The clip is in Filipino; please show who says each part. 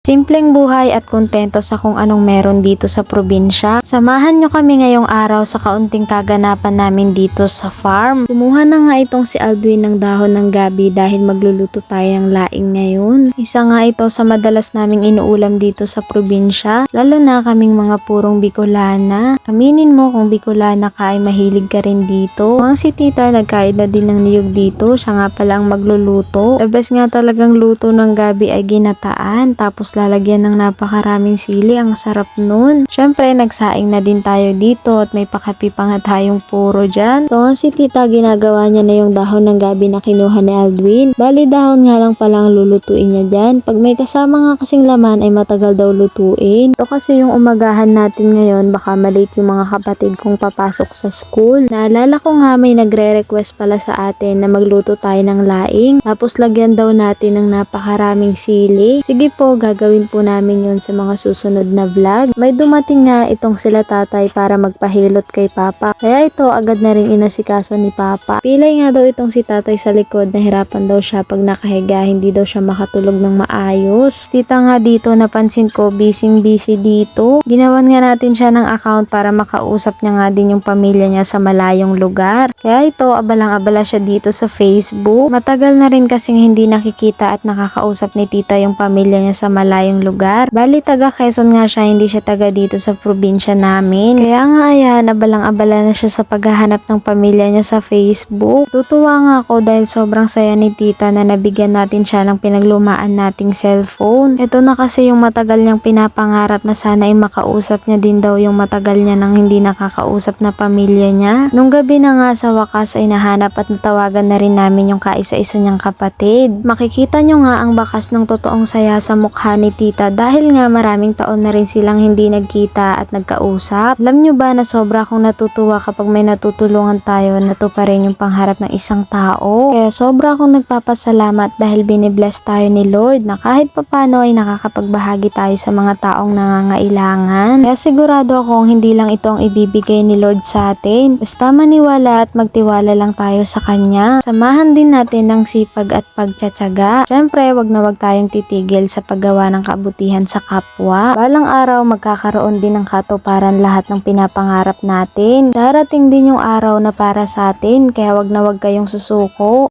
Speaker 1: Simpleng buhay at kontento sa kung anong meron dito sa probinsya. Samahan nyo kami ngayong araw sa kaunting kaganapan namin dito sa farm. Kumuha na nga itong si Aldwin ng dahon ng gabi dahil magluluto tayo ng laing ngayon. Isa nga ito sa madalas naming inuulam dito sa probinsya, lalo na kaming mga purong Bicolana. Aminin mo kung Bicolana ka ay mahilig ka rin dito. Mga si tita nagkain na din ng niyog dito, siya nga pala ang magluluto. The best nga talagang luto ng gabi ay ginataan, tapos lalagyan ng napakaraming sili, ang sarap nun. Syempre, nagsaing na din tayo dito at may pakapi pa nga tayong puro dyan. So, si tita ginagawa niya na yung dahon ng gabi na kinuha ni Aldwin. Bali, dahon nga lang palang lulutuin niya dyan. Pag may kasama nga kasing laman ay matagal daw lutuin. Ito kasi yung umagahan natin ngayon, baka malate yung mga kapatid kong papasok sa school. Naalala ko nga may nagre-request pala sa atin na magluto tayo ng laing. Tapos lagyan daw natin ng napakaraming sili. Sige po, gagawin po namin yun sa mga susunod na vlog. May dumating nga itong sila tatay para magpahilot kay papa. Kaya ito agad na rin inasikaso ni papa. Pilay nga daw itong si tatay sa likod, nahirapan daw siya pag nakahiga, hindi daw siya makatulog ng maayos. Tita nga dito, napansin ko busy dito. Ginawan nga natin siya ng account para makausap niya nga din yung pamilya niya sa malayong lugar. Kaya ito, abalang-abala siya dito sa Facebook. Matagal na rin kasing hindi nakikita at nakakausap ni tita yung pamilya niya sa malayong lugar. Bali, taga Quezon nga siya, hindi siya taga dito sa probinsya namin. Kaya nga ayan, abalang-abala na siya sa paghahanap ng pamilya niya sa Facebook. Tutuwa nga ako dahil sobrang saya ni tita na nabigyan natin siya ng pinaglumaan nating cellphone. Ito na kasi yung matagal niyang pinapangarap na sana ay makausap niya din daw yung matagal niya nang hindi nakakausap na pamilya niya. Nung gabi na nga sa wakas ay nahanap at natawagan na rin namin yung kaisa-isa niyang kapatid. Makikita nyo nga ang bakas ng totoong saya sa mukha ni tita dahil nga maraming taon na rin silang hindi nagkita at nagkausap. Alam nyo ba na sobra akong natutuwa kapag may natutulungan tayo na to pa rin yung pangharap ng isang tao. Kaya sobra akong nagpapasalamat dahil binibless tayo ni Lord na kahit papano ay nakakapagbahagi tayo sa mga taong nangangailangan. Kaya sigurado akong hindi lang ito ang ibibigay ni Lord sa atin. Basta maniwala at magtiwala lang tayo sa Kanya. Samahan din natin ng sipag at pagtsatsaga. Syempre, wag na wag tayong titigil sa paggawa ng kabutihan sa kapwa. Balang araw magkakaroon din ng katuparan lahat ng pinapangarap natin. Darating din yung araw na para sa atin, kaya wag na wag kayong susuko.